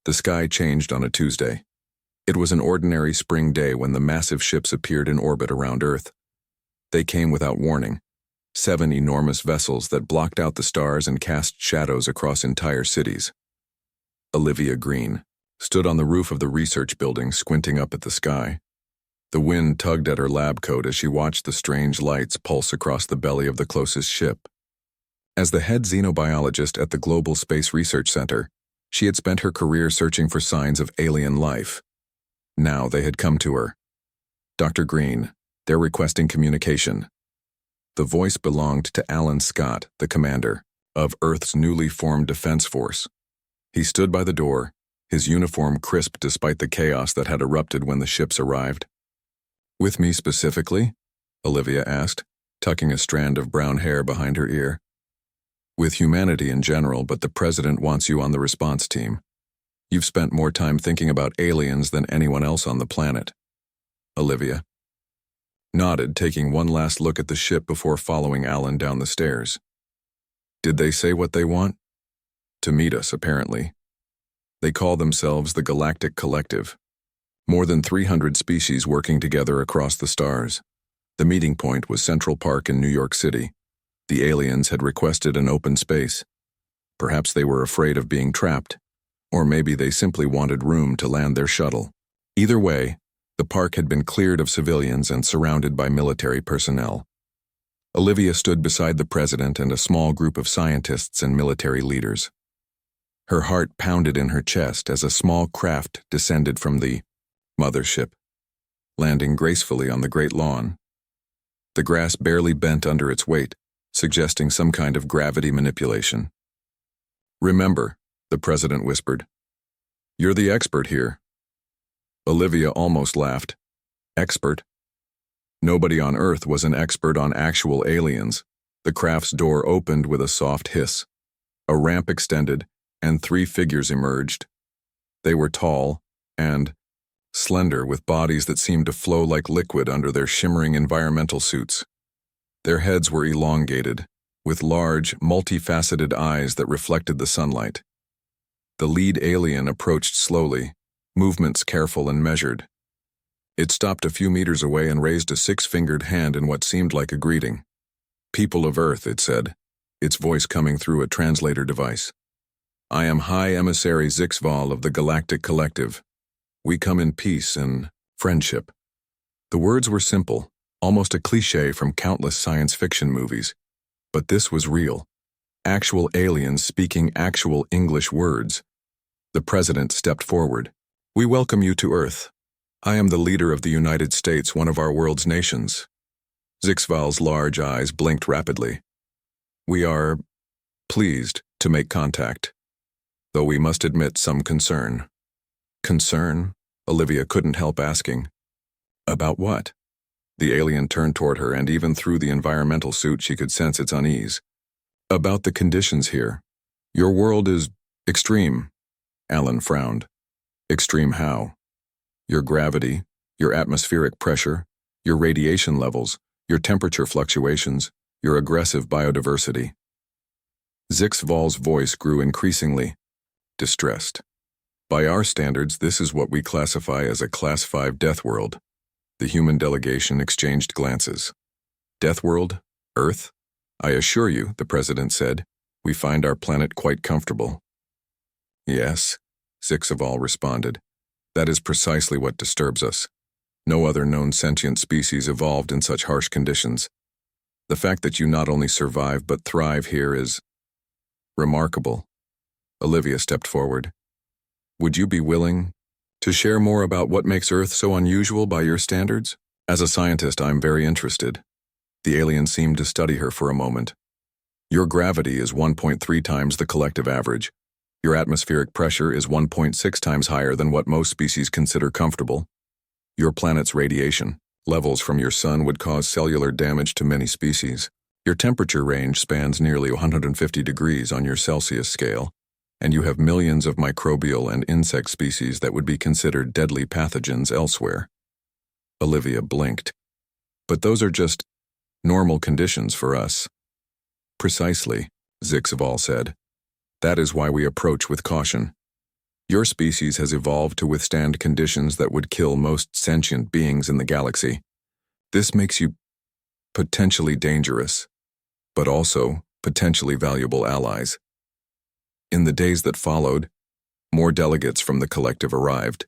The sky changed on a Tuesday. It was an ordinary spring day when the massive ships appeared in orbit around Earth. They came without warning, 7 enormous vessels that blocked out the stars and cast shadows across entire cities. Olivia Green stood on the roof of the research building, squinting up at the sky. The wind tugged at her lab coat as she watched the strange lights pulse across the belly of the closest ship. As the head xenobiologist at the Global Space Research Center, she had spent her career searching for signs of alien life. Now they had come to her. Dr. Green, they're requesting communication. The voice belonged to Alan Scott, the commander of Earth's newly formed defense force. He stood by the door, his uniform crisp despite the chaos that had erupted when the ships arrived. With me specifically? Olivia asked, tucking a strand of brown hair behind her ear. With humanity in general, but the president wants you on the response team. You've spent more time thinking about aliens than anyone else on the planet. Olivia nodded, taking one last look at the ship before following Alan down the stairs. Did they say what they want? To meet us, apparently. They call themselves the Galactic Collective. More than 300 species working together across the stars. The meeting point was Central Park in New York City. The aliens had requested an open space. Perhaps they were afraid of being trapped, or maybe they simply wanted room to land their shuttle. Either way, the park had been cleared of civilians and surrounded by military personnel. Olivia stood beside the president and a small group of scientists and military leaders. Her heart pounded in her chest as a small craft descended from the mothership, landing gracefully on the great lawn. The grass barely bent under its weight, suggesting some kind of gravity manipulation. Remember, the president whispered, you're the expert here. Olivia almost laughed. Expert? Nobody on Earth was an expert on actual aliens. The craft's door opened with a soft hiss. A ramp extended, and 3 figures emerged. They were tall and slender, with bodies that seemed to flow like liquid under their shimmering environmental suits. Their heads were elongated, with large, multifaceted eyes that reflected the sunlight. The lead alien approached slowly, movements careful and measured. It stopped a few meters away and raised a 6-fingered hand in what seemed like a greeting. People of Earth, it said, its voice coming through a translator device. I am High Emissary Zixval of the Galactic Collective. We come in peace and friendship. The words were simple, almost a cliché from countless science fiction movies. But this was real. Actual aliens speaking actual English words. The president stepped forward. We welcome you to Earth. I am the leader of the United States, one of our world's nations. Zixval's large eyes blinked rapidly. We are pleased to make contact, though we must admit some concern. Concern? Olivia couldn't help asking. About what? The alien turned toward her, and even through the environmental suit she could sense its unease. About the conditions here. Your world is extreme. Alan frowned. Extreme how? Your gravity, your atmospheric pressure, your radiation levels, your temperature fluctuations, your aggressive biodiversity. Zixval's voice grew increasingly distressed. By our standards, this is what we classify as a Class 5 death world. The human delegation exchanged glances. Death world? Earth? I assure you, the president said, we find our planet quite comfortable. Yes, Zixval responded. That is precisely what disturbs us. No other known sentient species evolved in such harsh conditions. The fact that you not only survive but thrive here is remarkable. Olivia stepped forward. Would you be willing to share more about what makes Earth so unusual by your standards? As a scientist, I'm very interested. The alien seemed to study her for a moment. Your gravity is 1.3 times the collective average. Your atmospheric pressure is 1.6 times higher than what most species consider comfortable. Your planet's radiation levels from your sun would cause cellular damage to many species. Your temperature range spans nearly 150 degrees on your Celsius scale, and you have millions of microbial and insect species that would be considered deadly pathogens elsewhere. Olivia blinked. But those are just normal conditions for us. Precisely, Zixval said. That is why we approach with caution. Your species has evolved to withstand conditions that would kill most sentient beings in the galaxy. This makes you potentially dangerous, but also potentially valuable allies. In the days that followed, more delegates from the collective arrived.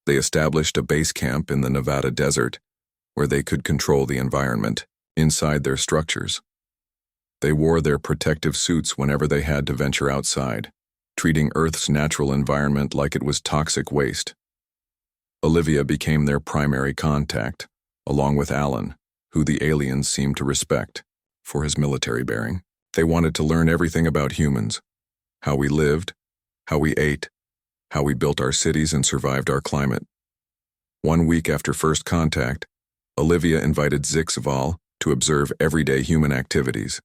They established a base camp in the Nevada desert, where they could control the environment inside their structures. They wore their protective suits whenever they had to venture outside, treating Earth's natural environment like it was toxic waste. Olivia became their primary contact, along with Alan, who the aliens seemed to respect for his military bearing. They wanted to learn everything about humans, how we lived, how we ate, how we built our cities and survived our climate. 1 week after first contact, Olivia invited Zixval to observe everyday human activities.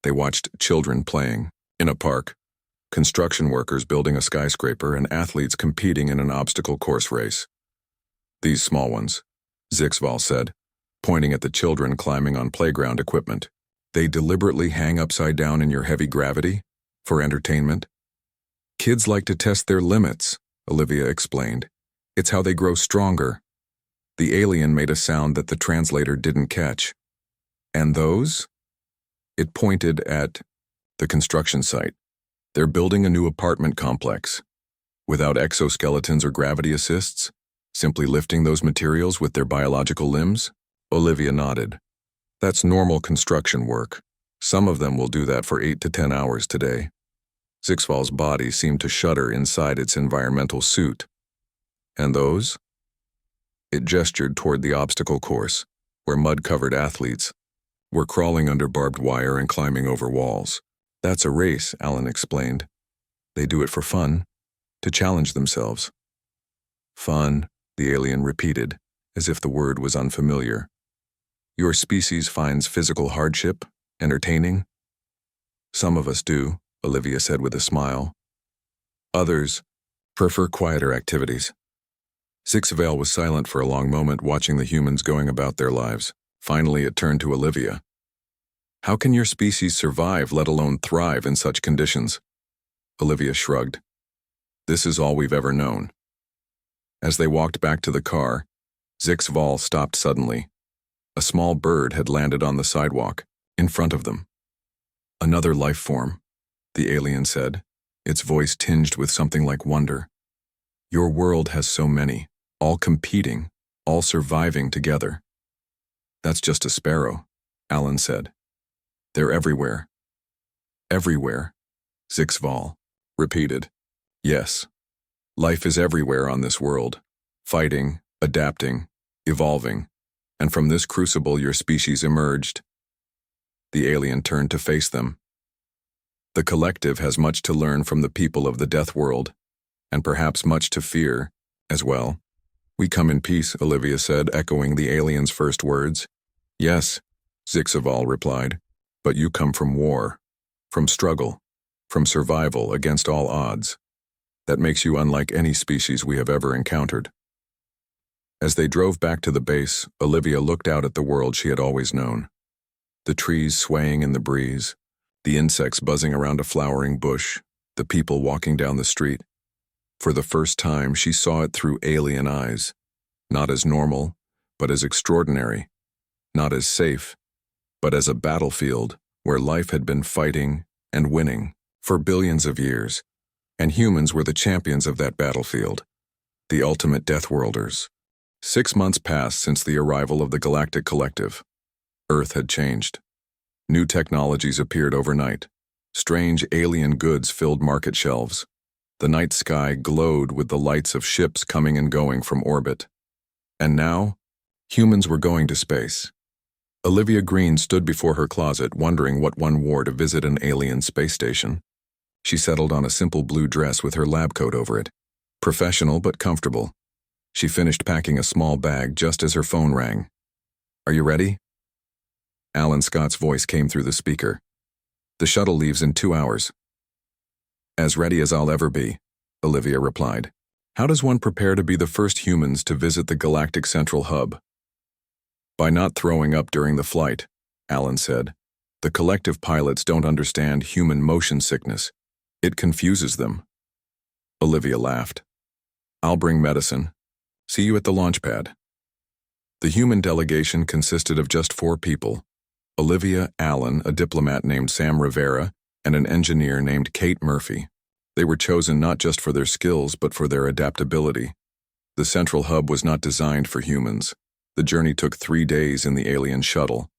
They watched children playing in a park, construction workers building a skyscraper, and athletes competing in an obstacle course race. These small ones, Zixval said, pointing at the children climbing on playground equipment. They deliberately hang upside down in your heavy gravity for entertainment. Kids like to test their limits, Olivia explained. It's how they grow stronger. The alien made a sound that the translator didn't catch. And those? It pointed at the construction site. They're building a new apartment complex. Without exoskeletons or gravity assists, simply lifting those materials with their biological limbs? Olivia nodded. That's normal construction work. Some of them will do that for 8 to 10 hours today. Zixval's body seemed to shudder inside its environmental suit. And those? It gestured toward the obstacle course, where mud-covered athletes were crawling under barbed wire and climbing over walls. That's a race, Alan explained. They do it for fun, to challenge themselves. Fun, the alien repeated, as if the word was unfamiliar. Your species finds physical hardship entertaining? Some of us do, Olivia said with a smile. Others prefer quieter activities. Zixval was silent for a long moment, watching the humans going about their lives. Finally, it turned to Olivia. How can your species survive, let alone thrive, in such conditions? Olivia shrugged. This is all we've ever known. As they walked back to the car, Zixval stopped suddenly. A small bird had landed on the sidewalk, in front of them. Another life form, the alien said, its voice tinged with something like wonder. Your world has so many, all competing, all surviving together. That's just a sparrow, Alan said. They're everywhere. Everywhere, Zixval repeated. Yes, life is everywhere on this world, fighting, adapting, evolving, and from this crucible your species emerged. The alien turned to face them. The collective has much to learn from the people of the death world, and perhaps much to fear as well. We come in peace, Olivia said, echoing the alien's first words. Yes, Zixval replied, but you come from war, from struggle, from survival against all odds. That makes you unlike any species we have ever encountered. As they drove back to the base, Olivia looked out at the world she had always known. The trees swaying in the breeze, the insects buzzing around a flowering bush, the people walking down the street. For the first time, she saw it through alien eyes, not as normal, but as extraordinary, not as safe, but as a battlefield where life had been fighting and winning for billions of years, and humans were the champions of that battlefield, the ultimate Deathworlders. 6 months passed since the arrival of the Galactic Collective. Earth had changed. New technologies appeared overnight. Strange alien goods filled market shelves. The night sky glowed with the lights of ships coming and going from orbit. And now, humans were going to space. Olivia Green stood before her closet, wondering what one wore to visit an alien space station. She settled on a simple blue dress with her lab coat over it. Professional but comfortable. She finished packing a small bag just as her phone rang. Are you ready? Alan Scott's voice came through the speaker. The shuttle leaves in 2 hours. As ready as I'll ever be, Olivia replied. How does one prepare to be the first humans to visit the Galactic Central Hub? By not throwing up during the flight, Alan said. The collective pilots don't understand human motion sickness. It confuses them. Olivia laughed. I'll bring medicine. See you at the launch pad. The human delegation consisted of just 4 people: Olivia, Alan, a diplomat named Sam Rivera, and an engineer named Kate Murphy. They were chosen not just for their skills but for their adaptability. The central hub was not designed for humans. The journey took 3 days in the alien shuttle.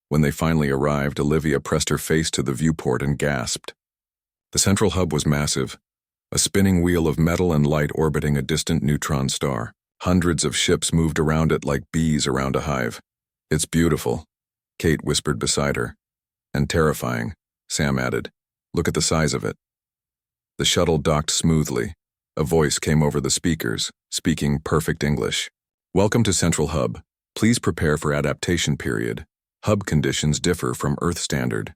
When they finally arrived, Olivia pressed her face to the viewport and gasped. The central hub was massive, a spinning wheel of metal and light orbiting a distant neutron star. Hundreds of ships moved around it like bees around a hive. It's beautiful, Kate whispered beside her. And terrifying, Sam added. Look at the size of it. The shuttle docked smoothly. A voice came over the speakers, speaking perfect English. Welcome to Central Hub. Please prepare for adaptation period. Hub conditions differ from Earth standard.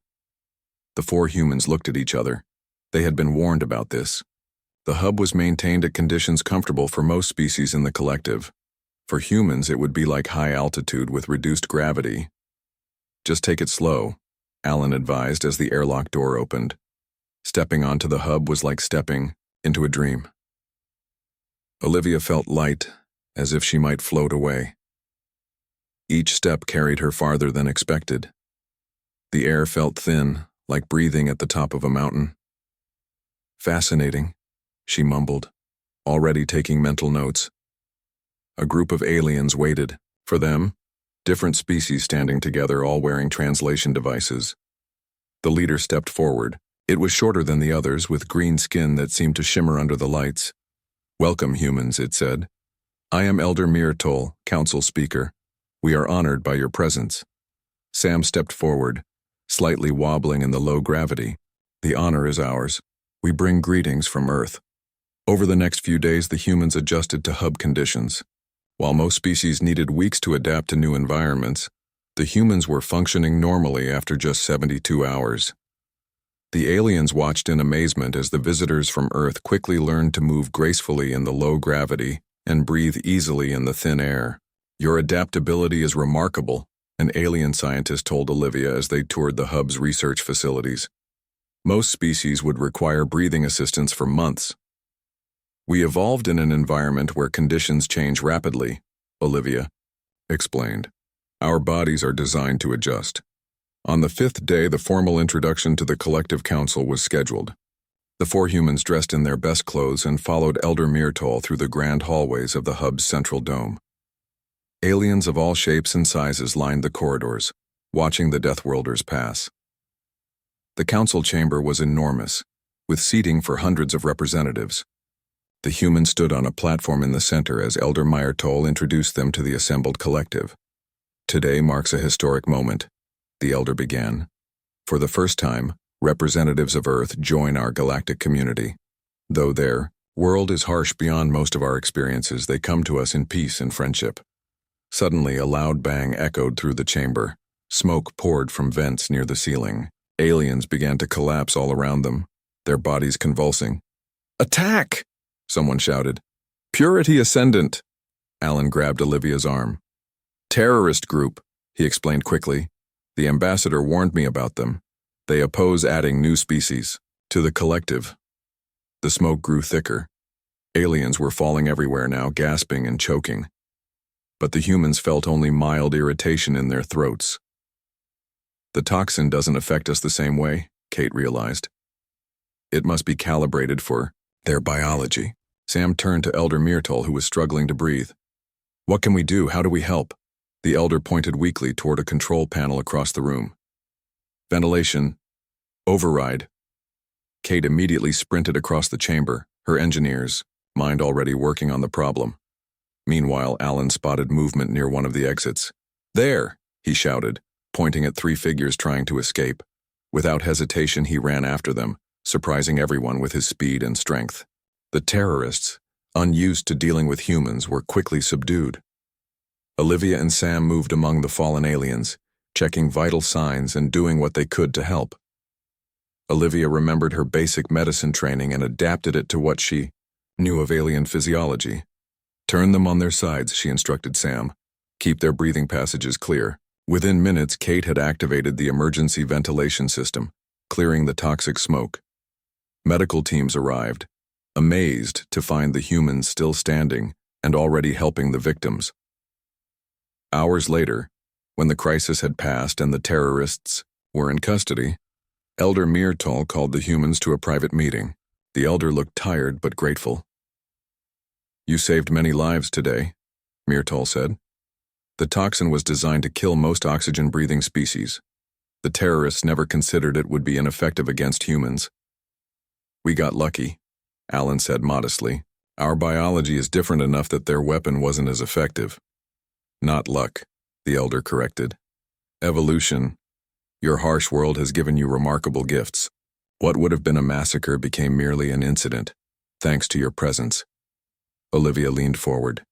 The 4 humans looked at each other. They had been warned about this. The hub was maintained at conditions comfortable for most species in the collective. For humans, it would be like high altitude with reduced gravity. Just take it slow, Alan advised as the airlock door opened. Stepping onto the hub was like stepping into a dream. Olivia felt light, as if she might float away. Each step carried her farther than expected. The air felt thin, like breathing at the top of a mountain. Fascinating, she mumbled, already taking mental notes. A group of aliens waited. For them, different species standing together, all wearing translation devices. The leader stepped forward. It was shorter than the others, with green skin that seemed to shimmer under the lights. Welcome, humans, it said. I am Elder Myrtol, council speaker. We are honored by your presence. Sam stepped forward, slightly wobbling in the low gravity. The honor is ours. We bring greetings from Earth. Over the next few days, the humans adjusted to hub conditions. While most species needed weeks to adapt to new environments, the humans were functioning normally after just 72 hours. The aliens watched in amazement as the visitors from Earth quickly learned to move gracefully in the low gravity and breathe easily in the thin air. Your adaptability is remarkable, an alien scientist told Olivia as they toured the hub's research facilities. Most species would require breathing assistance for months. We evolved in an environment where conditions change rapidly, Olivia explained. Our bodies are designed to adjust. On the 5th day, the formal introduction to the collective council was scheduled. The 4 humans dressed in their best clothes and followed Elder Myrtol through the grand hallways of the hub's central dome. Aliens of all shapes and sizes lined the corridors, watching the Deathworlders pass. The council chamber was enormous, with seating for hundreds of representatives. The humans stood on a platform in the center as Elder Myrtol introduced them to the assembled collective. Today marks a historic moment, the elder began. For the first time, representatives of Earth join our galactic community. Though their world is harsh beyond most of our experiences, they come to us in peace and friendship. Suddenly, a loud bang echoed through the chamber. Smoke poured from vents near the ceiling. Aliens began to collapse all around them, their bodies convulsing. Attack! Someone shouted. Purity Ascendant! Alan grabbed Olivia's arm. Terrorist group, he explained quickly. The ambassador warned me about them. They oppose adding new species to the collective. The smoke grew thicker. Aliens were falling everywhere now, gasping and choking. But the humans felt only mild irritation in their throats. The toxin doesn't affect us the same way, Kate realized. It must be calibrated for their biology. Sam turned to Elder Myrtol, who was struggling to breathe. What can we do? How do we help? The elder pointed weakly toward a control panel across the room. Ventilation. Override. Kate immediately sprinted across the chamber, her engineers' mind already working on the problem. Meanwhile, Alan spotted movement near one of the exits. There, he shouted, pointing at 3 figures trying to escape. Without hesitation, he ran after them, surprising everyone with his speed and strength. The terrorists, unused to dealing with humans, were quickly subdued. Olivia and Sam moved among the fallen aliens, checking vital signs and doing what they could to help. Olivia remembered her basic medicine training and adapted it to what she knew of alien physiology. Turn them on their sides, she instructed Sam. Keep their breathing passages clear. Within minutes, Kate had activated the emergency ventilation system, clearing the toxic smoke. Medical teams arrived. amazed to find the humans still standing and already helping the victims. Hours later, when the crisis had passed and the terrorists were in custody, Elder Myrtle called the humans to a private meeting. The elder looked tired but grateful. "You saved many lives today," Myrtle said. "The toxin was designed to kill most oxygen-breathing species. The terrorists never considered it would be ineffective against humans." "We got lucky," Alan said modestly. "Our biology is different enough that their weapon wasn't as effective." "Not luck," the elder corrected. "Evolution. Your harsh world has given you remarkable gifts. What would have been a massacre became merely an incident, thanks to your presence." Olivia leaned forward.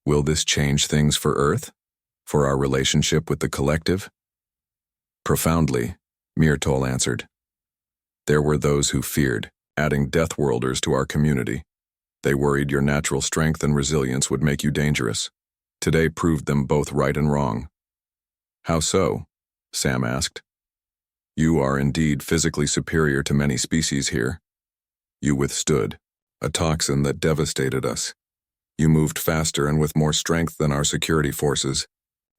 "Will this change things for Earth? For our relationship with the collective?" "Profoundly," Myrtle answered. "There were those who feared adding Deathworlders to our community. They worried your natural strength and resilience would make you dangerous. Today proved them both right and wrong." "How so?" Sam asked. "You are indeed physically superior to many species here. You withstood a toxin that devastated us. You moved faster and with more strength than our security forces,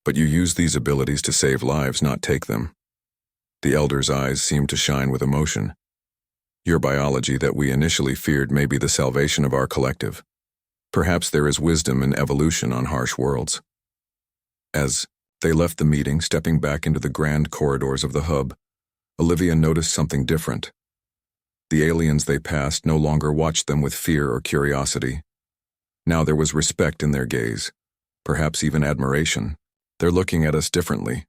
but you used these abilities to save lives, not take them." The elder's eyes seemed to shine with emotion. "Your biology that we initially feared may be the salvation of our collective. Perhaps there is wisdom in evolution on harsh worlds." As they left the meeting, stepping back into the grand corridors of the hub, Olivia noticed something different. The aliens they passed no longer watched them with fear or curiosity. Now there was respect in their gaze, perhaps even admiration. "They're looking at us differently,"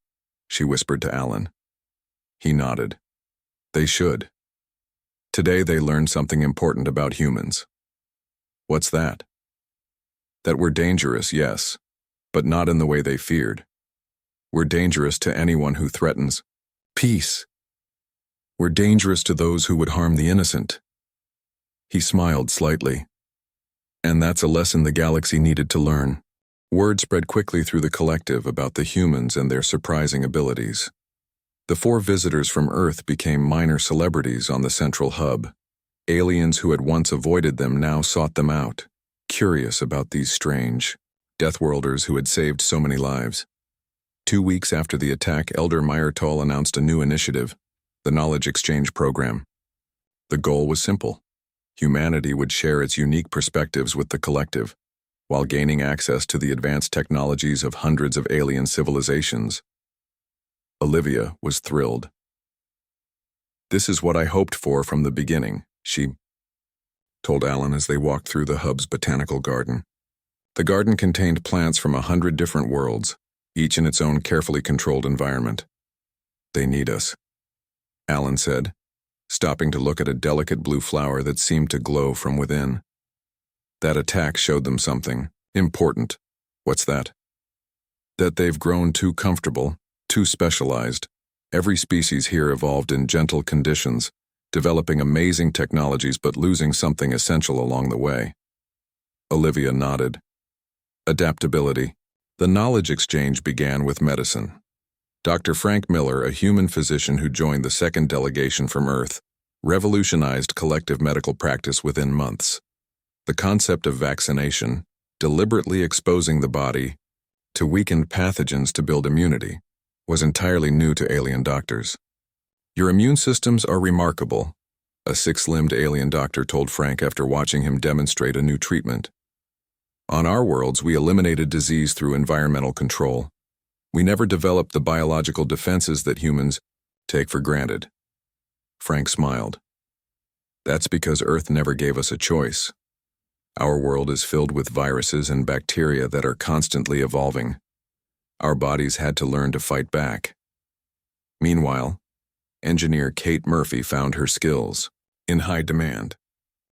she whispered to Alan. He nodded. "They should. Today they learned something important about humans." "What's that?" "That we're dangerous, yes, but not in the way they feared. We're dangerous to anyone who threatens peace. We're dangerous to those who would harm the innocent." He smiled slightly. "And that's a lesson the galaxy needed to learn." Word spread quickly through the collective about the humans and their surprising abilities. The 4 visitors from Earth became minor celebrities on the central hub. Aliens who had once avoided them now sought them out, curious about these strange Deathworlders who had saved so many lives. 2 weeks after the attack, Elder Myrtle announced a new initiative, the Knowledge Exchange Program. The goal was simple. Humanity would share its unique perspectives with the collective, while gaining access to the advanced technologies of hundreds of alien civilizations. Olivia was thrilled. "This is what I hoped for from the beginning," she told Alan as they walked through the hub's botanical garden. The garden contained plants from 100 different worlds, each in its own carefully controlled environment. "They need us," Alan said, stopping to look at a delicate blue flower that seemed to glow from within. "That attack showed them something important." "What's that?" "That they've grown too comfortable, too specialized. Every species here evolved in gentle conditions, developing amazing technologies but losing something essential along the way." Olivia nodded. "Adaptability." The knowledge exchange began with medicine. Dr. Frank Miller, a human physician who joined the second delegation from Earth, revolutionized collective medical practice within months. The concept of vaccination, deliberately exposing the body to weakened pathogens to build immunity, was entirely new to alien doctors. "Your immune systems are remarkable," a 6-limbed alien doctor told Frank after watching him demonstrate a new treatment. "On our worlds, we eliminated disease through environmental control. We never developed the biological defenses that humans take for granted." Frank smiled. "That's because Earth never gave us a choice. Our world is filled with viruses and bacteria that are constantly evolving. Our bodies had to learn to fight back." Meanwhile, engineer Kate Murphy found her skills in high demand.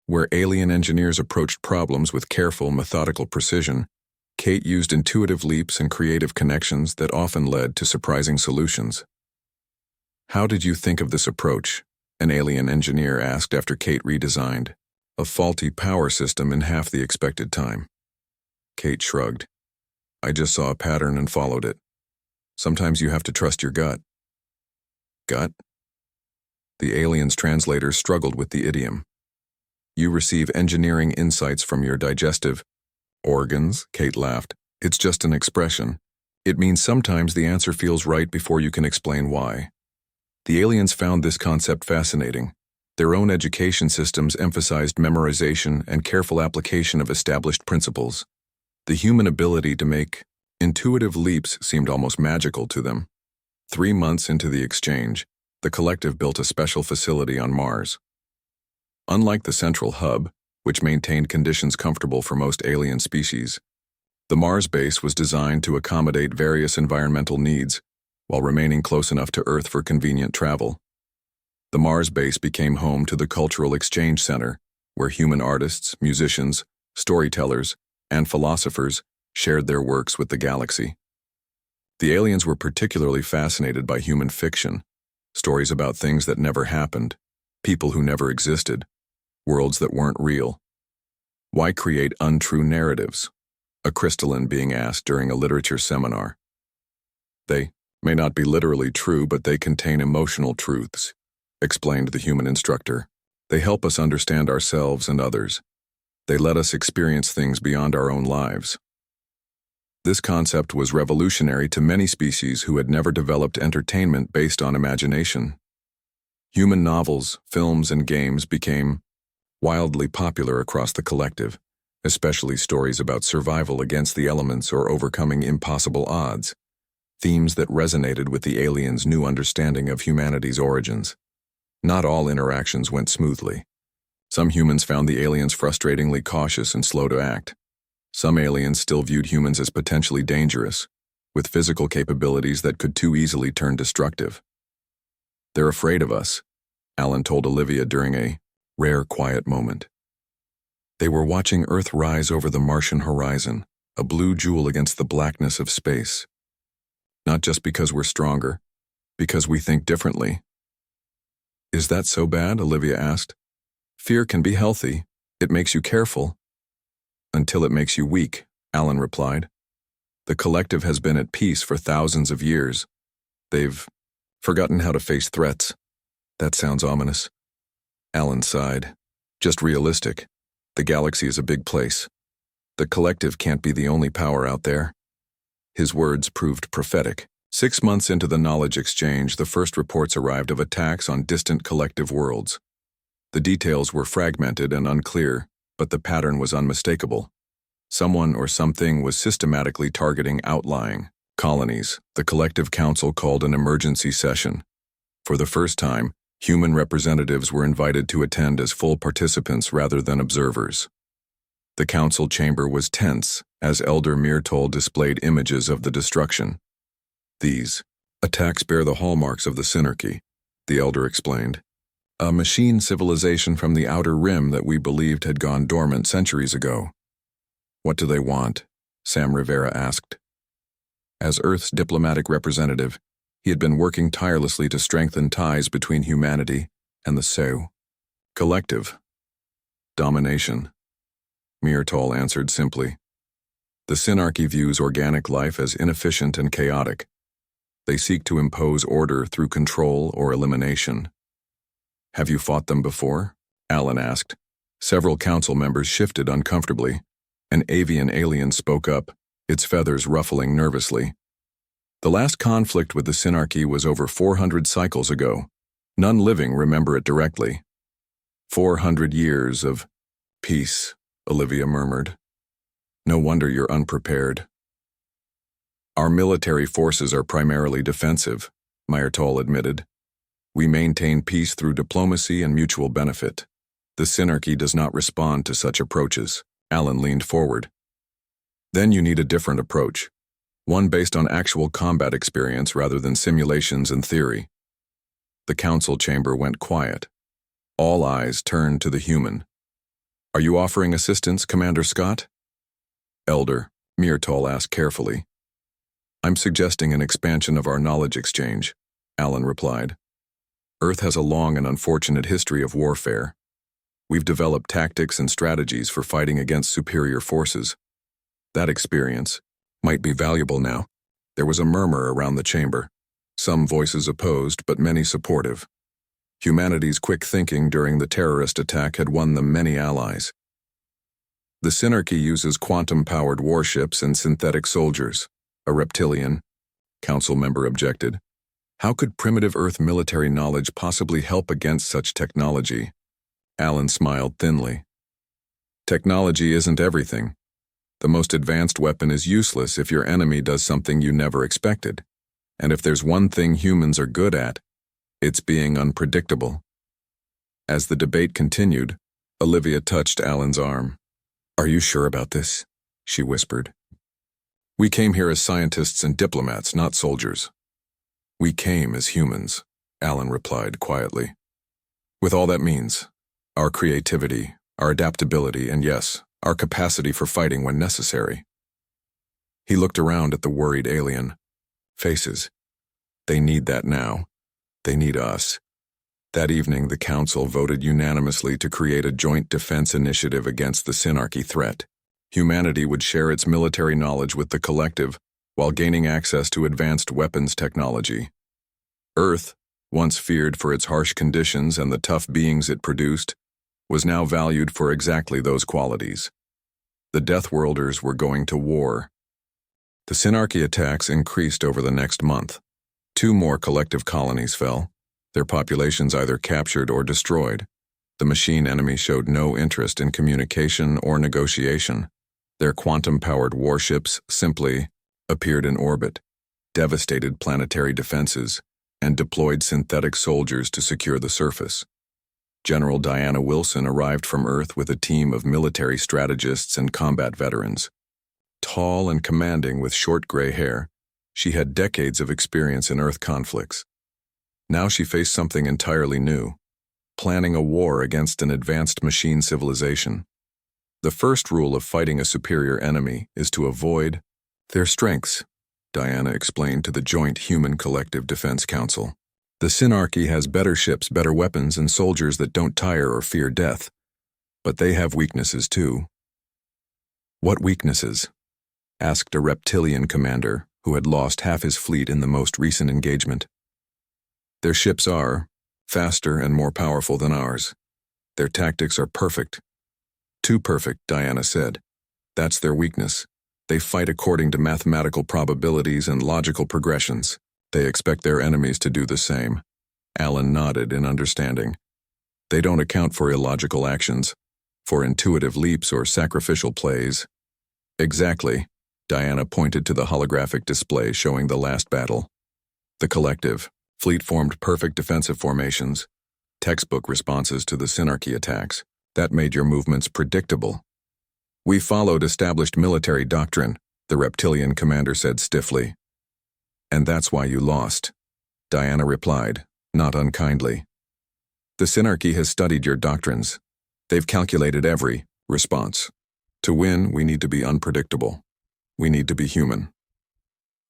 Where alien engineers approached problems with careful, methodical precision, Kate used intuitive leaps and creative connections that often led to surprising solutions. "How did you think of this approach?" an alien engineer asked after Kate redesigned a faulty power system in half the expected time. Kate shrugged. "I just saw a pattern and followed it. Sometimes you have to trust your gut." "Gut?" The alien's translator struggled with the idiom. You receive engineering insights from your digestive organs, Kate laughed. It's just an expression. It means sometimes the answer feels right before you can explain why. The aliens found this concept fascinating. Their own education systems emphasized memorization and careful application of established principles. The human ability to make intuitive leaps seemed almost magical to them. 3 months into the exchange, the collective built a special facility on Mars. Unlike the central hub, which maintained conditions comfortable for most alien species, the Mars base was designed to accommodate various environmental needs while remaining close enough to Earth for convenient travel. The Mars base became home to the Cultural Exchange Center, where human artists, musicians, storytellers, and philosophers shared their works with the galaxy. The aliens were particularly fascinated by human fiction, stories about things that never happened, people who never existed, worlds that weren't real. Why create untrue narratives? A crystalline being asked during a literature seminar. They may not be literally true, but they contain emotional truths, explained the human instructor. They help us understand ourselves and others. They let us experience things beyond our own lives. This concept was revolutionary to many species who had never developed entertainment based on imagination. Human novels, films, and games became wildly popular across the collective, especially stories about survival against the elements or overcoming impossible odds, themes that resonated with the aliens' new understanding of humanity's origins. Not all interactions went smoothly. Some humans found the aliens frustratingly cautious and slow to act. Some aliens still viewed humans as potentially dangerous, with physical capabilities that could too easily turn destructive. They're afraid of us, Alan told Olivia during a rare quiet moment. They were watching Earth rise over the Martian horizon, a blue jewel against the blackness of space. Not just because we're stronger, because we think differently. Is that so bad? Olivia asked. Fear can be healthy. It makes you careful. Until it makes you weak, Alan replied. The collective has been at peace for thousands of years. They've forgotten how to face threats. That sounds ominous. Alan sighed. Just realistic. The galaxy is a big place. The collective can't be the only power out there. His words proved prophetic. 6 months into the knowledge exchange, the first reports arrived of attacks on distant collective worlds. The details were fragmented and unclear, but the pattern was unmistakable. Someone or something was systematically targeting outlying colonies. The collective council called an emergency session. For the first time, human representatives were invited to attend as full participants rather than observers. The council chamber was tense as Elder Myrtol displayed images of the destruction. These attacks bear the hallmarks of the Synarchy, the Elder explained. A machine civilization from the Outer Rim that we believed had gone dormant centuries ago. What do they want? Sam Rivera asked. As Earth's diplomatic representative, he had been working tirelessly to strengthen ties between humanity and the Seu. Collective. Domination. Myrtol answered simply. The Synarchy views organic life as inefficient and chaotic. They seek to impose order through control or elimination. Have you fought them before? Alan asked. Several council members shifted uncomfortably. An avian alien spoke up, its feathers ruffling nervously. The last conflict with the Synarchy was over 400 cycles ago. None living remember it directly. 400 years of peace, Olivia murmured. No wonder you're unprepared. Our military forces are primarily defensive, Myrtol admitted. We maintain peace through diplomacy and mutual benefit. The Synarchy does not respond to such approaches. Alan leaned forward. Then you need a different approach. One based on actual combat experience rather than simulations and theory. The council chamber went quiet. All eyes turned to the human. Are you offering assistance, Commander Scott? Elder, Myrtol asked carefully. I'm suggesting an expansion of our knowledge exchange, Alan replied. Earth has a long and unfortunate history of warfare. We've developed tactics and strategies for fighting against superior forces. That experience might be valuable now. There was a murmur around the chamber. Some voices opposed, but many supportive. Humanity's quick thinking during the terrorist attack had won them many allies. The Synarchy uses quantum-powered warships and synthetic soldiers. A reptilian council member objected. How could primitive Earth military knowledge possibly help against such technology? Alan smiled thinly. Technology isn't everything. The most advanced weapon is useless if your enemy does something you never expected. And if there's one thing humans are good at, it's being unpredictable. As the debate continued, Olivia touched Alan's arm. Are you sure about this? She whispered. We came here as scientists and diplomats, not soldiers. We came as humans, Alan replied quietly. With all that means, our creativity, our adaptability, and yes, our capacity for fighting when necessary. He looked around at the worried alien. Faces. They need that now. They need us. That evening, the Council voted unanimously to create a joint defense initiative against the Synarchy threat. Humanity would share its military knowledge with the collective while gaining access to advanced weapons technology. Earth, once feared for its harsh conditions and the tough beings it produced, was now valued for exactly those qualities. The Deathworlders were going to war. The Synarchy attacks increased over the next month. 2 more collective colonies fell, their populations either captured or destroyed. The machine enemy showed no interest in communication or negotiation. Their quantum-powered warships simply appeared in orbit, devastated planetary defenses, and deployed synthetic soldiers to secure the surface. General Diana Wilson arrived from Earth with a team of military strategists and combat veterans. Tall and commanding with short gray hair, she had decades of experience in Earth conflicts. Now she faced something entirely new, planning a war against an advanced machine civilization. The first rule of fighting a superior enemy is to avoid their strengths, Diana explained to the Joint Human Collective Defense Council. The Synarchy has better ships, better weapons, and soldiers that don't tire or fear death. But they have weaknesses too. What weaknesses? Asked a reptilian commander who had lost half his fleet in the most recent engagement. Their ships are faster and more powerful than ours. Their tactics are perfect. Too perfect, Diana said. That's their weakness. They fight according to mathematical probabilities and logical progressions. They expect their enemies to do the same. Alan nodded in understanding. They don't account for illogical actions, for intuitive leaps or sacrificial plays. Exactly. Diana pointed to the holographic display showing the last battle. The collective fleet formed perfect defensive formations, textbook responses to the Synarchy attacks. That made your movements predictable. We followed established military doctrine, the reptilian commander said stiffly. And that's why you lost, Diana replied, not unkindly. The Synarchy has studied your doctrines. They've calculated every response. To win, we need to be unpredictable. We need to be human.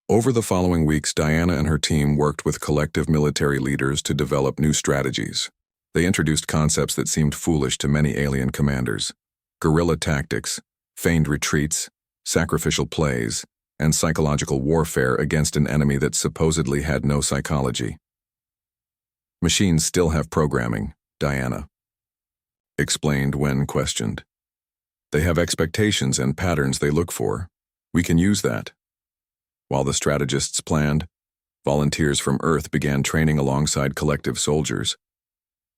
Over the following weeks, Diana and her team worked with collective military leaders to develop new strategies. They introduced concepts that seemed foolish to many alien commanders: guerrilla tactics, feigned retreats, sacrificial plays, and psychological warfare against an enemy that supposedly had no psychology. Machines still have programming, Diana explained when questioned. They have expectations and patterns they look for. We can use that. While the strategists planned, volunteers from Earth began training alongside collective soldiers.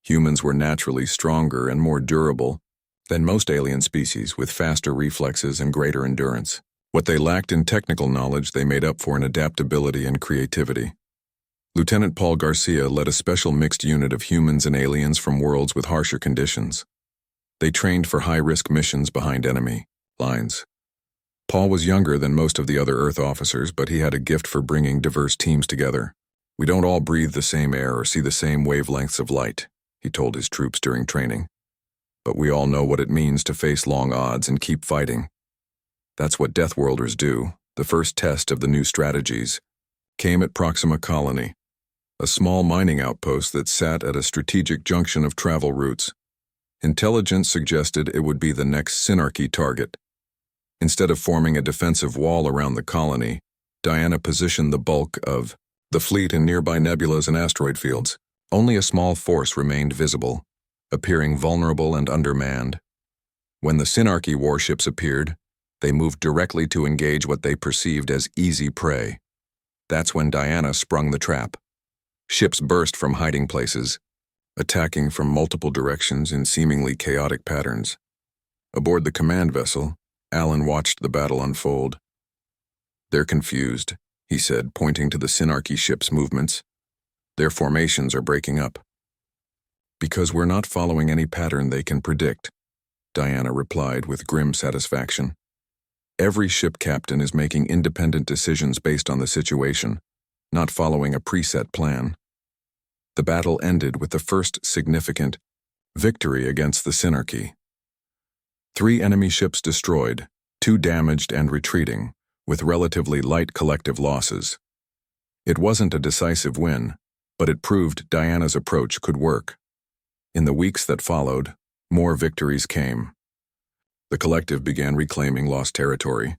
Humans were naturally stronger and more durable than most alien species, with faster reflexes and greater endurance. What they lacked in technical knowledge, they made up for in adaptability and creativity. Lieutenant Paul Garcia led a special mixed unit of humans and aliens from worlds with harsher conditions. They trained for high-risk missions behind enemy lines. Paul was younger than most of the other Earth officers, but he had a gift for bringing diverse teams together. We don't all breathe the same air or see the same wavelengths of light, he told his troops during training. But we all know what it means to face long odds and keep fighting. That's what Deathworlders do. The first test of the new strategies came at Proxima Colony, a small mining outpost that sat at a strategic junction of travel routes. Intelligence suggested it would be the next Synarchy target. Instead of forming a defensive wall around the colony, Diana positioned the bulk of the fleet in nearby nebulas and asteroid fields. Only a small force remained visible, appearing vulnerable and undermanned. When the Synarchy warships appeared, they moved directly to engage what they perceived as easy prey. That's when Diana sprung the trap. Ships burst from hiding places, attacking from multiple directions in seemingly chaotic patterns. Aboard the command vessel, Alan watched the battle unfold. "They're confused," he said, pointing to the Synarchy ship's movements. "Their formations are breaking up." "Because we're not following any pattern they can predict," Diana replied with grim satisfaction. "Every ship captain is making independent decisions based on the situation, not following a preset plan." The battle ended with the first significant victory against the Synarchy. 3 enemy ships destroyed, 2 damaged and retreating, with relatively light collective losses. It wasn't a decisive win, but it proved Diana's approach could work. In the weeks that followed, more victories came. The collective began reclaiming lost territory.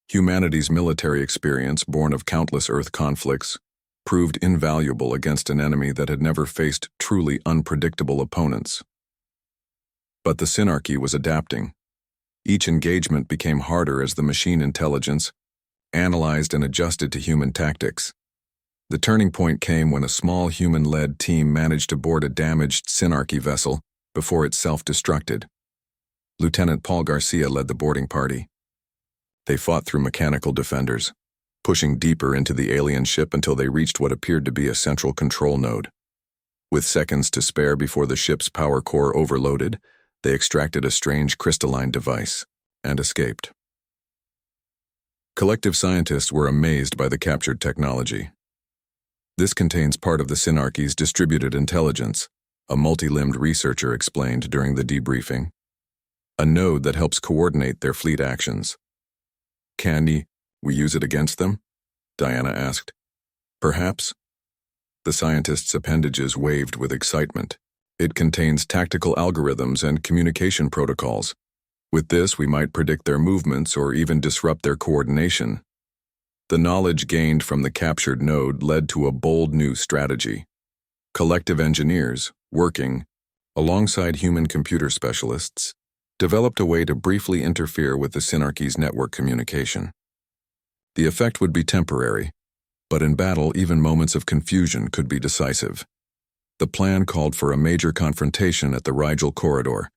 Humanity's military experience, born of countless Earth conflicts, proved invaluable against an enemy that had never faced truly unpredictable opponents. But the Synarchy was adapting. Each engagement became harder as the machine intelligence analyzed and adjusted to human tactics. The turning point came when a small human-led team managed to board a damaged Synarchy vessel before it self-destructed. Lieutenant Paul Garcia led the boarding party. They fought through mechanical defenders, pushing deeper into the alien ship until they reached what appeared to be a central control node. With seconds to spare before the ship's power core overloaded, they extracted a strange crystalline device and escaped. Collective scientists were amazed by the captured technology. "This contains part of the Synarchy's distributed intelligence," a multi-limbed researcher explained during the debriefing. "A node that helps coordinate their fleet actions." "Can we use it against them?" Diana asked. "Perhaps." The scientist's appendages waved with excitement. "It contains tactical algorithms and communication protocols. With this, we might predict their movements or even disrupt their coordination." The knowledge gained from the captured node led to a bold new strategy. Collective engineers, working alongside human computer specialists, developed a way to briefly interfere with the Synarchy's network communication. The effect would be temporary, but in battle, even moments of confusion could be decisive. The plan called for a major confrontation at the Rigel Corridor,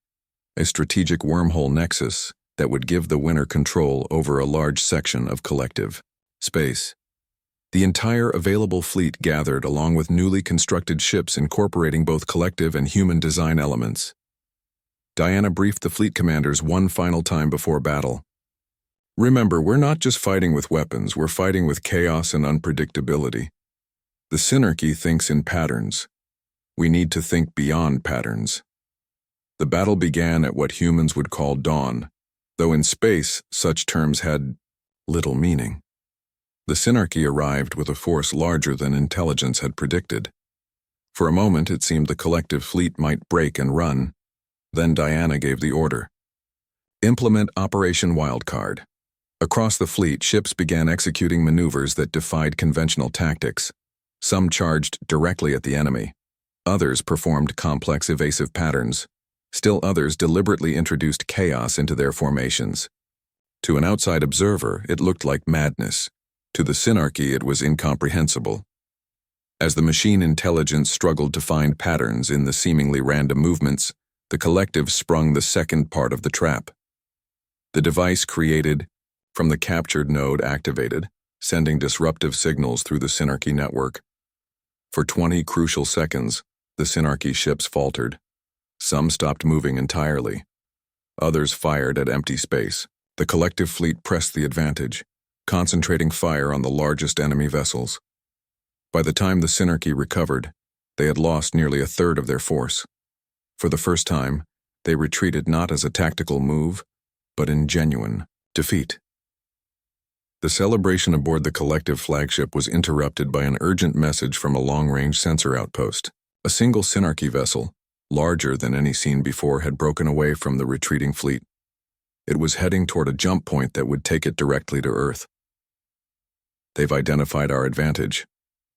a strategic wormhole nexus that would give the winner control over a large section of collective space. The entire available fleet gathered along with newly constructed ships incorporating both collective and human design elements. Diana briefed the fleet commanders one final time before battle. "Remember, we're not just fighting with weapons, we're fighting with chaos and unpredictability. The Synarchy thinks in patterns. We need to think beyond patterns." The battle began at what humans would call dawn, though in space such terms had little meaning. The Synarchy arrived with a force larger than intelligence had predicted. For a moment it seemed the collective fleet might break and run. Then Diana gave the order. "Implement Operation Wildcard." Across the fleet, ships began executing maneuvers that defied conventional tactics. Some charged directly at the enemy. Others performed complex evasive patterns. Still others deliberately introduced chaos into their formations. To an outside observer, it looked like madness. To the Synarchy, it was incomprehensible. As the machine intelligence struggled to find patterns in the seemingly random movements, the collective sprung the second part of the trap. The device created from the captured node activated, sending disruptive signals through the Synarchy network. For 20 crucial seconds, the Synarchy ships faltered. Some stopped moving entirely. Others fired at empty space. The collective fleet pressed the advantage, concentrating fire on the largest enemy vessels. By the time the Synarchy recovered, they had lost nearly a third of their force. For the first time, they retreated not as a tactical move, but in genuine defeat. The celebration aboard the collective flagship was interrupted by an urgent message from a long-range sensor outpost. A single Synarchy vessel, larger than any seen before, had broken away from the retreating fleet. It was heading toward a jump point that would take it directly to Earth. "They've identified our advantage,"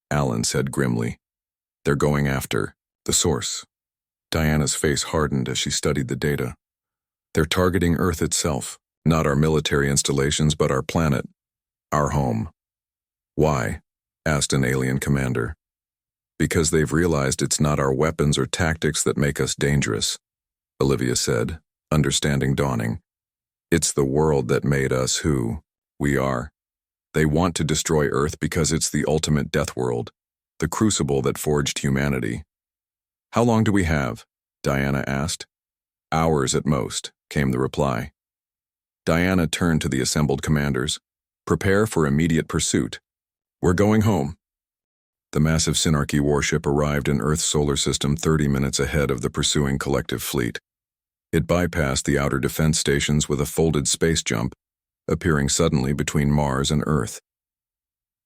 Alan said grimly. They're going after the source. Diana's face hardened as she studied the data. They're targeting Earth itself, not our military installations, but our planet, our home. Why? Asked an alien commander. Because they've realized it's not our weapons or tactics that make us dangerous, Olivia said, understanding dawning. It's the world that made us who we are. They want to destroy Earth because it's the ultimate death world, the crucible that forged humanity. How long do we have? Diana asked. Hours at most, came the reply. Diana turned to the assembled commanders. Prepare for immediate pursuit. We're going home. The massive Synarchy warship arrived in Earth's solar system 30 minutes ahead of the pursuing collective fleet. It bypassed the outer defense stations with a folded space jump, appearing suddenly between Mars and Earth.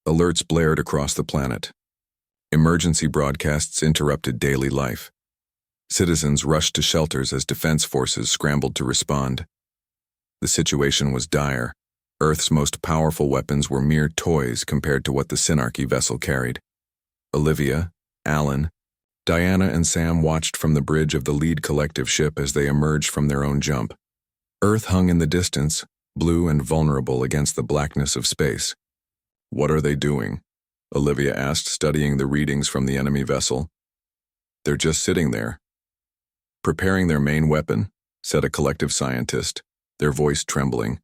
Alerts blared across the planet. Emergency broadcasts interrupted daily life. Citizens rushed to shelters as defense forces scrambled to respond. The situation was dire. Earth's most powerful weapons were mere toys compared to what the Synarchy vessel carried. Olivia, Alan, Diana and Sam watched from the bridge of the lead collective ship as they emerged from their own jump. Earth hung in the distance, blue and vulnerable against the blackness of space. What are they doing? Olivia asked, studying the readings from the enemy vessel. They're just sitting there. Preparing their main weapon, said a collective scientist, their voice trembling.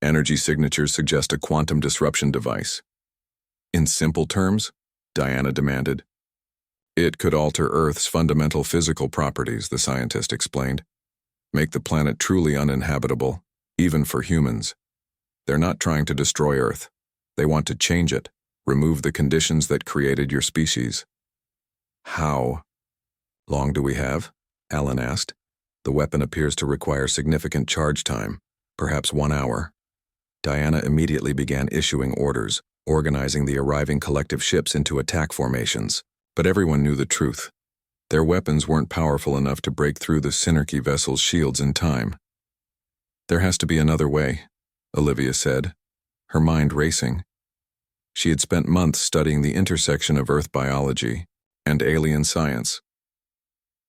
Energy signatures suggest a quantum disruption device. In simple terms? Diana demanded. It could alter Earth's fundamental physical properties, the scientist explained. Make the planet truly uninhabitable, even for humans. They're not trying to destroy Earth. They want to change it, remove the conditions that created your species. How long do we have? Alan asked. The weapon appears to require significant charge time, perhaps 1 hour. Diana immediately began issuing orders, organizing the arriving collective ships into attack formations. But everyone knew the truth. Their weapons weren't powerful enough to break through the Synarchy vessel's shields in time. There has to be another way, Olivia said, her mind racing. She had spent months studying the intersection of Earth biology and alien science.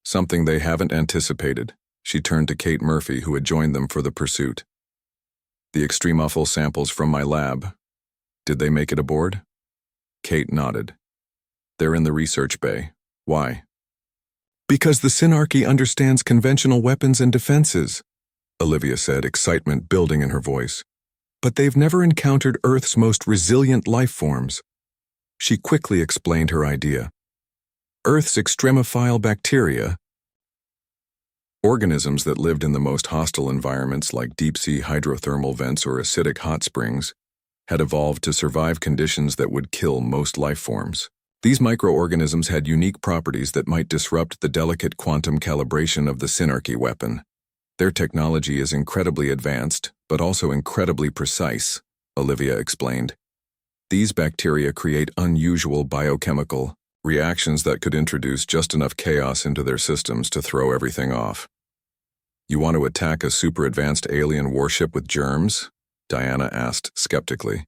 Something they haven't anticipated. She turned to Kate Murphy, who had joined them for the pursuit. The extremophil samples from my lab. Did they make it aboard? Kate nodded. They're in the research bay. Why? Because the Synarchy understands conventional weapons and defenses, Olivia said, excitement building in her voice. But they've never encountered Earth's most resilient life forms. She quickly explained her idea. Earth's extremophile bacteria, organisms that lived in the most hostile environments like deep-sea hydrothermal vents or acidic hot springs, had evolved to survive conditions that would kill most life forms. These microorganisms had unique properties that might disrupt the delicate quantum calibration of the Synarchy weapon. Their technology is incredibly advanced, but also incredibly precise, Olivia explained. These bacteria create unusual biochemical reactions that could introduce just enough chaos into their systems to throw everything off. You want to attack a super-advanced alien warship with germs? Diana asked skeptically.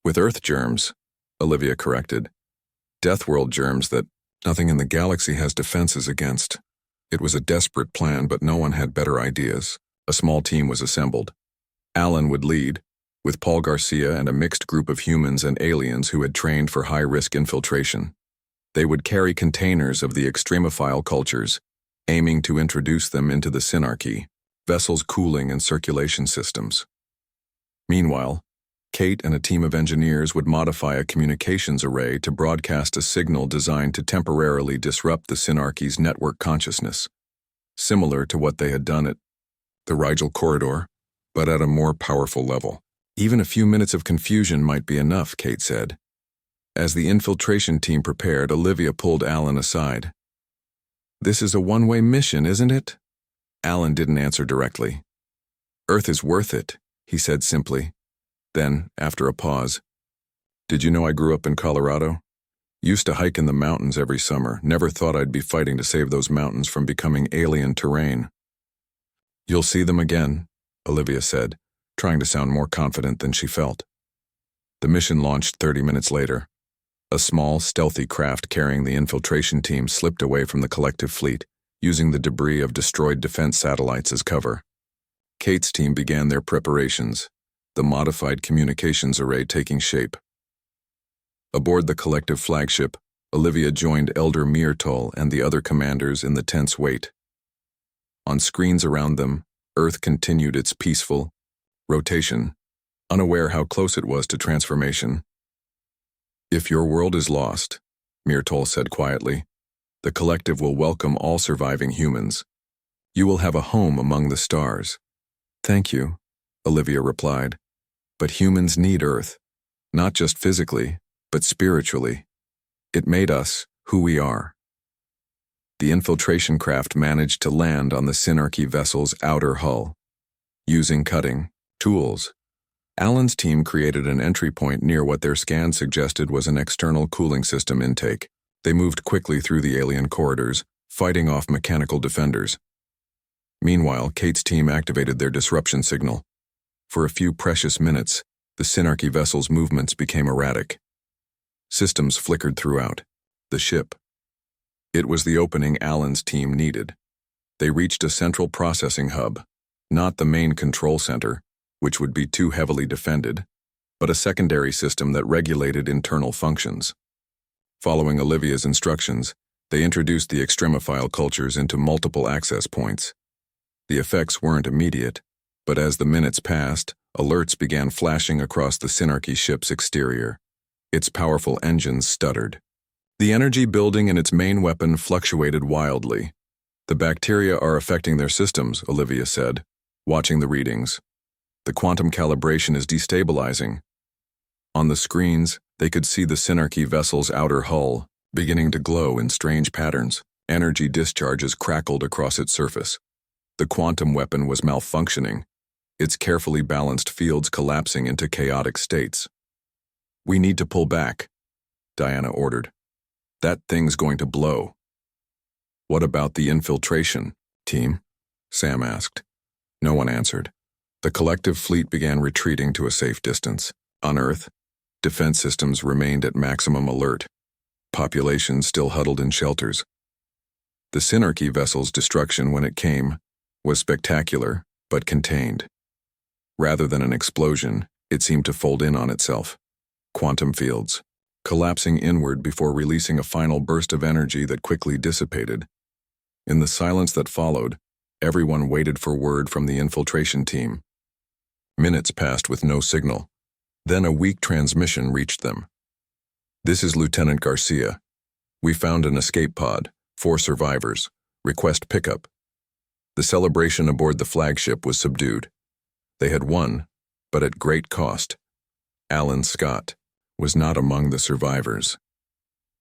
With Earth germs, Olivia corrected. Deathworld germs that nothing in the galaxy has defenses against. It was a desperate plan, but no one had better ideas. A small team was assembled. Alan would lead, with Paul Garcia and a mixed group of humans and aliens who had trained for high-risk infiltration. They would carry containers of the extremophile cultures, aiming to introduce them into the Synarchy, vessels' cooling and circulation systems. Meanwhile, Kate and a team of engineers would modify a communications array to broadcast a signal designed to temporarily disrupt the Synarchy's network consciousness, similar to what they had done at the Rigel corridor, but at a more powerful level. Even a few minutes of confusion might be enough, Kate said. As the infiltration team prepared, Olivia pulled Alan aside. This is a one-way mission, isn't it? Alan didn't answer directly. Earth is worth it, he said simply. Then, after a pause, did you know I grew up in Colorado? Used to hike in the mountains every summer, never thought I'd be fighting to save those mountains from becoming alien terrain. You'll see them again, Olivia said, trying to sound more confident than she felt. The mission launched 30 minutes later. A small, stealthy craft carrying the infiltration team slipped away from the collective fleet, using the debris of destroyed defense satellites as cover. Kate's team began their preparations, the modified communications array taking shape. Aboard the collective flagship, Olivia joined Elder Myrtle and the other commanders in the tense wait. On screens around them, Earth continued its peaceful rotation, unaware how close it was to transformation. "If your world is lost," Myrtle said quietly, "the collective will welcome all surviving humans. You will have a home among the stars." "Thank you," Olivia replied. "But humans need Earth, not just physically, but spiritually. It made us who we are." The infiltration craft managed to land on the Synarchy vessel's outer hull. Using cutting tools, Alan's team created an entry point near what their scan suggested was an external cooling system intake. They moved quickly through the alien corridors, fighting off mechanical defenders. Meanwhile, Kate's team activated their disruption signal. For a few precious minutes, the Synarchy vessel's movements became erratic. Systems flickered throughout. The ship. It was the opening Alan's team needed. They reached a central processing hub, not the main control center, which would be too heavily defended, but a secondary system that regulated internal functions. Following Olivia's instructions, they introduced the extremophile cultures into multiple access points. The effects weren't immediate, but as the minutes passed, alerts began flashing across the Synarchy ship's exterior. Its powerful engines stuttered. The energy building in its main weapon fluctuated wildly. "The bacteria are affecting their systems," Olivia said, watching the readings. "The quantum calibration is destabilizing." On the screens, they could see the Synarchy vessel's outer hull beginning to glow in strange patterns. Energy discharges crackled across its surface. The quantum weapon was malfunctioning, its carefully balanced fields collapsing into chaotic states. "We need to pull back," Diana ordered. "That thing's going to blow." "What about the infiltration team?" Sam asked. No one answered. The collective fleet began retreating to a safe distance. On Earth, defense systems remained at maximum alert. Populations still huddled in shelters. The Synarchy vessel's destruction, when it came, was spectacular, but contained. Rather than an explosion, it seemed to fold in on itself. Quantum fields, collapsing inward before releasing a final burst of energy that quickly dissipated. In the silence that followed, everyone waited for word from the infiltration team. Minutes passed with no signal. Then a weak transmission reached them. "This is Lieutenant Garcia. We found an escape pod, 4 survivors. Request pickup." The celebration aboard the flagship was subdued. They had won, but at great cost. Alan Scott was not among the survivors.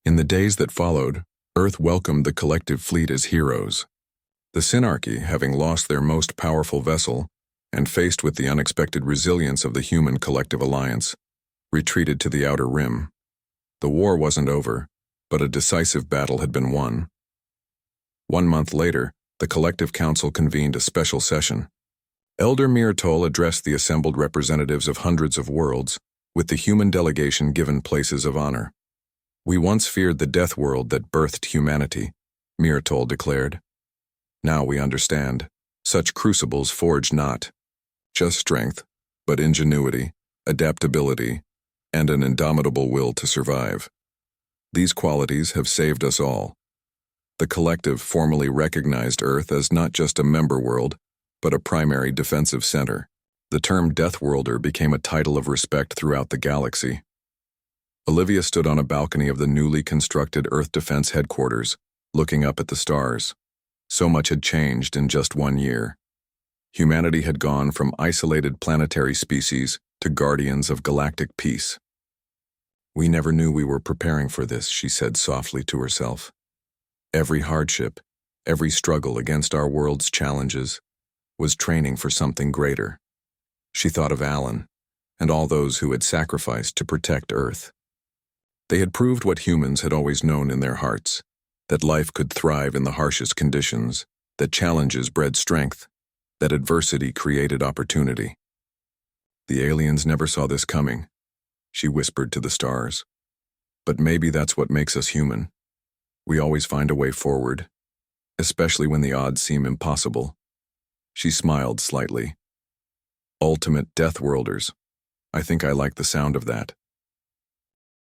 In the days that followed, Earth welcomed the collective fleet as heroes. The Synarchy, having lost their most powerful vessel, and faced with the unexpected resilience of the human collective alliance, retreated to the outer rim. The war wasn't over, but a decisive battle had been won. 1 month later, the Collective Council convened a special session. Elder Myrtle addressed the assembled representatives of hundreds of worlds, with the human delegation given places of honor. "We once feared the death world that birthed humanity," Myrtle declared. "Now we understand. Such crucibles forge not just strength, but ingenuity, adaptability, and an indomitable will to survive. These qualities have saved us all." The collective formally recognized Earth as not just a member world, but a primary defensive center. The term Deathworlder became a title of respect throughout the galaxy. Olivia stood on a balcony of the newly constructed Earth Defense Headquarters, looking up at the stars. So much had changed in just 1 year. Humanity had gone from isolated planetary species to guardians of galactic peace. "We never knew we were preparing for this," she said softly to herself. Every hardship, every struggle against our world's challenges, was training for something greater. She thought of Alan, and all those who had sacrificed to protect Earth. They had proved what humans had always known in their hearts, that life could thrive in the harshest conditions, that challenges bred strength, that adversity created opportunity. "The aliens never saw this coming," she whispered to the stars. But maybe that's what makes us human. We always find a way forward, especially when the odds seem impossible. She smiled slightly. Ultimate Deathworlders. I think I like the sound of that.